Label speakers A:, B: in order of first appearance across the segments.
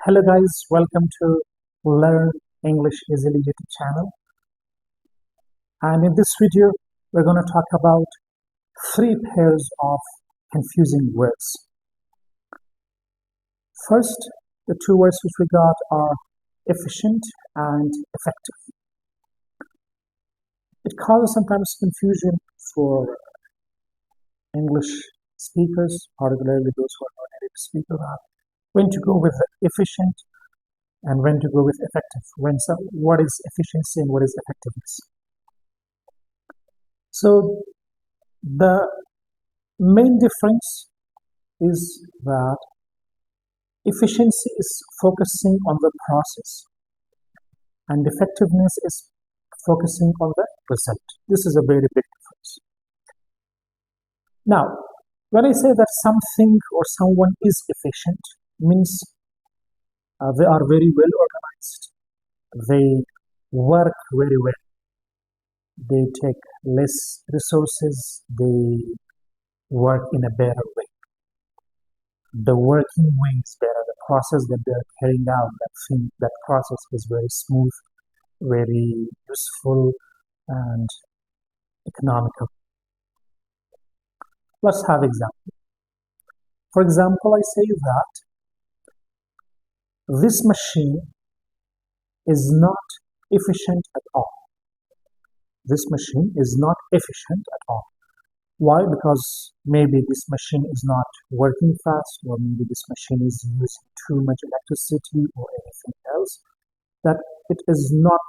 A: Hello guys, welcome to Learn English Easily YouTube channel. And in this video, we're going to talk about three pairs of confusing words. First, the two words which we got are efficient and effective. It causes sometimes confusion for English speakers, particularly those who are not native speakers, when to go with efficient and when to go with effective. What is efficiency and what is effectiveness? So the main difference is that efficiency is focusing on the process and effectiveness is focusing on the result. This is a very big difference. Now, when I say that something or someone is efficient, means they are very well organized. They work very well. They take less resources. They work in a better way. The working way is better. The process that they're carrying out, that process is very smooth, very useful, and economical. Let's have example. For example, I say that this machine is not efficient at all. This machine is not efficient at all. Why? Because maybe this machine is not working fast, or maybe this machine is using too much electricity or anything else, that it is not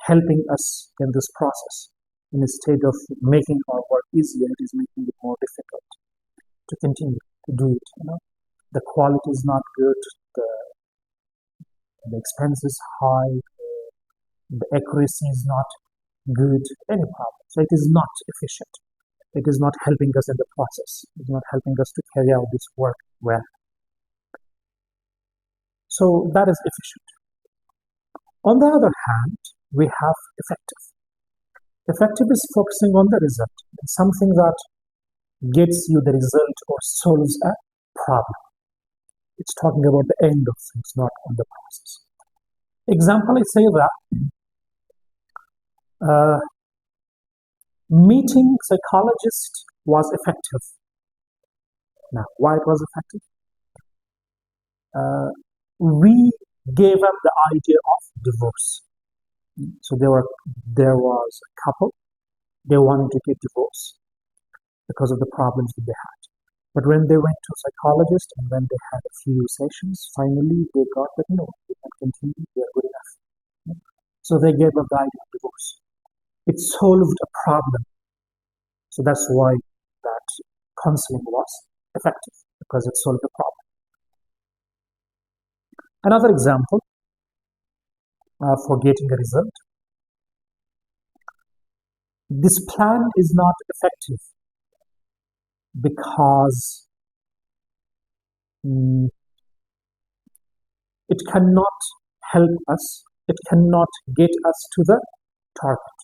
A: helping us in this process. Instead of making our work easier, it is making it more difficult to continue to do it. The quality is not good, the expense is high, the accuracy is not good, any problem. So it is not efficient. It is not helping us in the process. It is not helping us to carry out this work well. So that is efficient. On the other hand, we have effective. Effective is focusing on the result, something that gets you the result or solves a problem. It's talking about the end of things, not on the process. Example, I say that meeting psychologist was effective. Now, why it was effective? We gave up the idea of divorce. So there was a couple, they wanted to get divorced because of the problems that they had. But when they went to a psychologist and when they had a few sessions, finally they got that no, they can continue, they are good enough. So they gave up the idea of divorce. It solved a problem. So that's why that counseling was effective, because it solved the problem. Another example for getting a result. This plan is not effective because it cannot help us, it cannot get us to the target.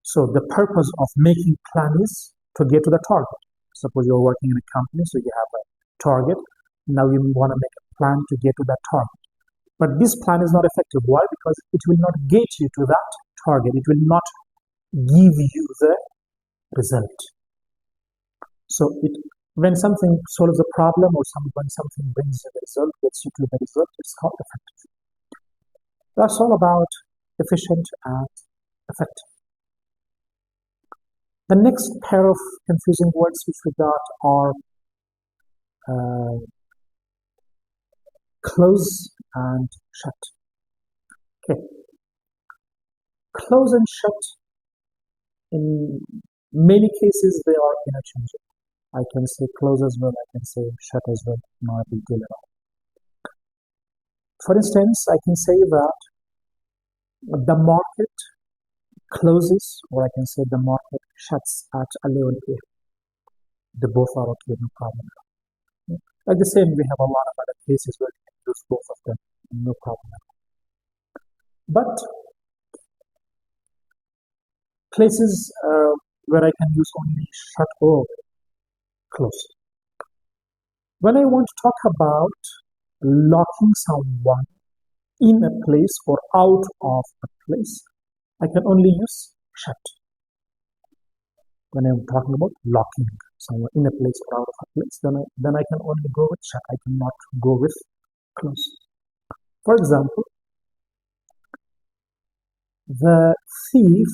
A: So the purpose of making plan is to get to the target. Suppose you're working in a company, so you have a target. Now you want to make a plan to get to that target. But this plan is not effective. Why? Because it will not get you to that target. It will not give you the result. So when something solves a problem or when something brings you the result, gets you to the result, it's called effective. That's all about efficient and effective. The next pair of confusing words which we got are close and shut. Okay. Close and shut, in many cases, they are interchangeable. I can say close as well, I can say shut as well, not a big deal at all. For instance, I can say that the market closes, or I can say the market shuts at 11 p.m. They both are okay, no problem at all. Like the same, we have a lot of other cases where we can use both of them, no problem at all. But places where I can use only shut or close. When I want to talk about locking someone in a place or out of a place, I can only use shut. When I'm talking about locking someone in a place or out of a place, then I can only go with shut. I cannot go with close. For example, the thief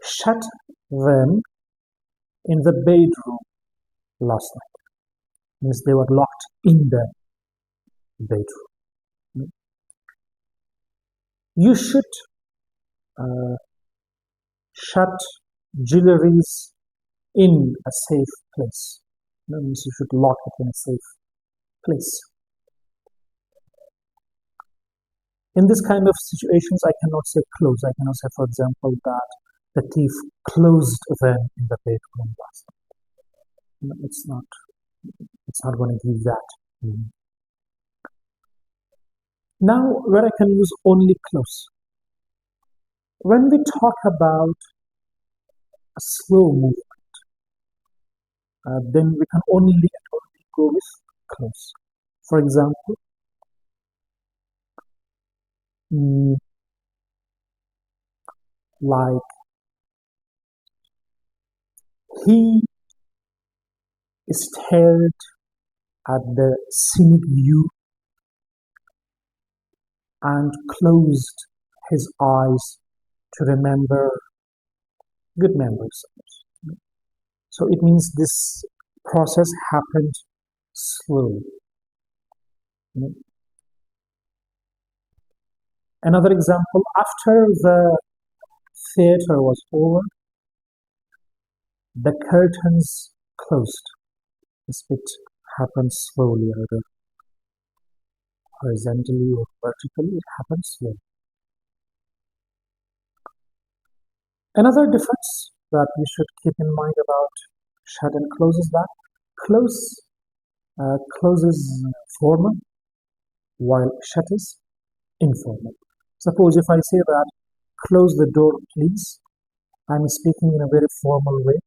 A: shut them in the bedroom last night. Means they were locked in the bedroom. You should uh, shut jewelries in a safe place. That means you should lock it in a safe place. In this kind of situations, I cannot say close. I cannot say, for example, that the thief closed them in the bedroom last night. No, it's not going to give that. Mhm. Now, where I can use only close. When we talk about a slow movement, then we can only go with close. For example, mm, like he stared at the scenic view and closed his eyes to remember good memories. So it means this process happened slowly. You know. Another example, after the theater was over, the curtains closed. This bit happens slowly, either horizontally or vertically, it happens slowly. Another difference that we should keep in mind about shut and close is that close closes formal while shut is informal. Suppose if I say that close the door please, I'm speaking in a very formal way,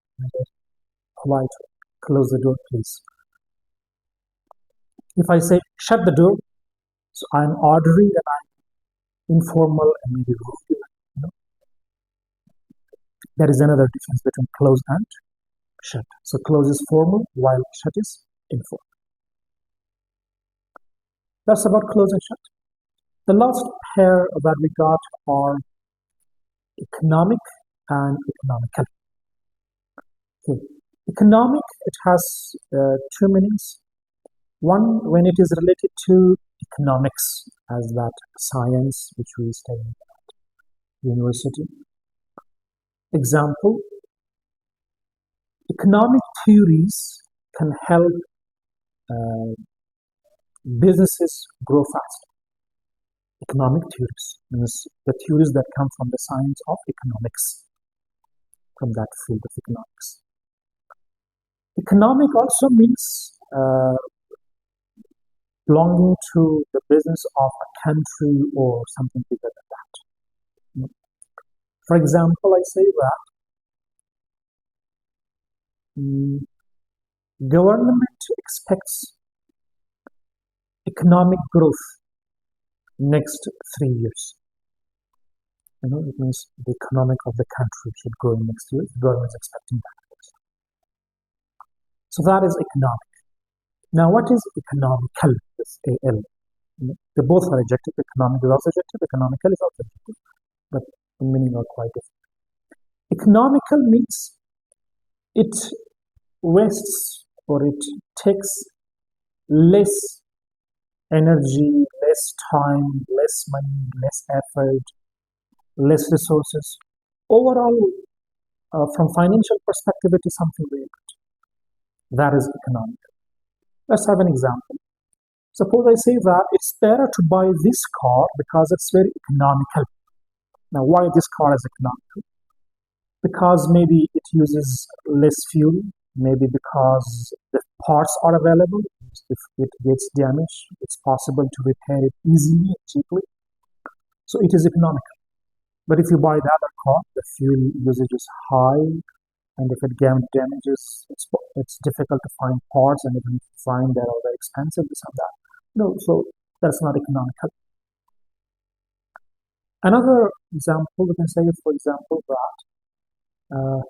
A: polite way. Close the door please. If I say shut the door, so I'm ordering and I'm informal and maybe rude. You know? There is another difference between close and shut. So close is formal while shut is informal. That's about close and shut. The last pair that we got are economic and economical. Okay. Economic, it has two meanings. One, when it is related to economics, as that science which we study at university. Example, economic theories can help uh, businesses grow fast. Economic theories means the theories that come from the science of economics, from that field of economics. Economic also means belonging to the business of a country or something bigger than that. For example, I say that government expects economic growth next 3 years. It means the economic of the country should grow in next year. The government is expecting that. So that is economic. Now, what is economical? It's AL. They both are adjective. Economic is also adjective. Economical is also adjective. But the meaning are quite different. Economical means it wastes or it takes less energy, less time, less money, less effort, less resources. Overall, from financial perspective, it is something very good. That is economic. Let's have an example. Suppose I say that it's better to buy this car because it's very economical. Now, why this car is economical? Because maybe it uses less fuel, maybe because the parts are available. If it gets damaged, it's possible to repair it easily and cheaply. So it is economical. But if you buy the other car, the fuel usage is high, and if it damages, it's difficult to find parts, and even if you find, they are very expensive, this and that. No, so that's not economical. Another example, we can say, for example, uh,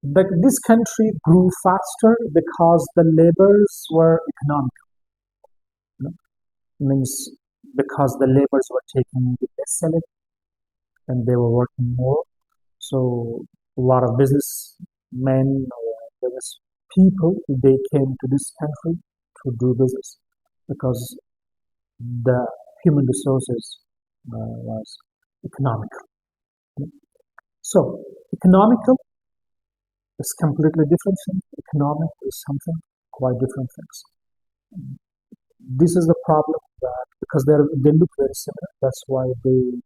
A: that this country grew faster because the labors were economic. You know, means because the labors were taking the less salary and they were working more. So a lot of businessmen or business people they came to this country to do business because the human resources was economical. So economical is completely different thing. Economic is something quite different things. This is the problem that because they look very similar, that's why they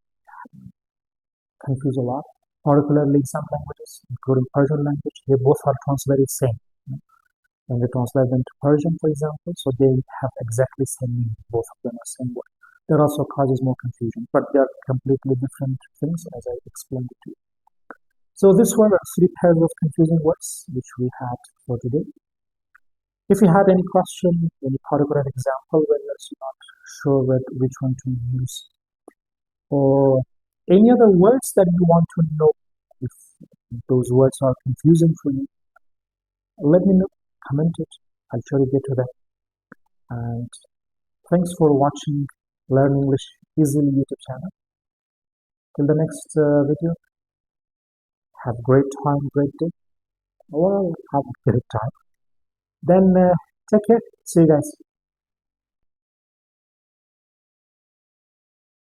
A: confuse a lot. Particularly in some languages, including Persian language, they both are translated same. When they translate them to Persian, for example, so they have exactly same meaning. Both of them are same word. That also causes more confusion, but they are completely different things, as I explained it to you. So these were three pairs of confusing words which we had for today. If you had any question, any particular example where you're not sure which one to use, or any other words that you want to know, if those words are confusing for you, let me know, comment it. I'll surely get to that. And thanks for watching Learn English Easily YouTube channel. Till the next video, have a great time, great day. Well, have a great time. Then take care. See you guys.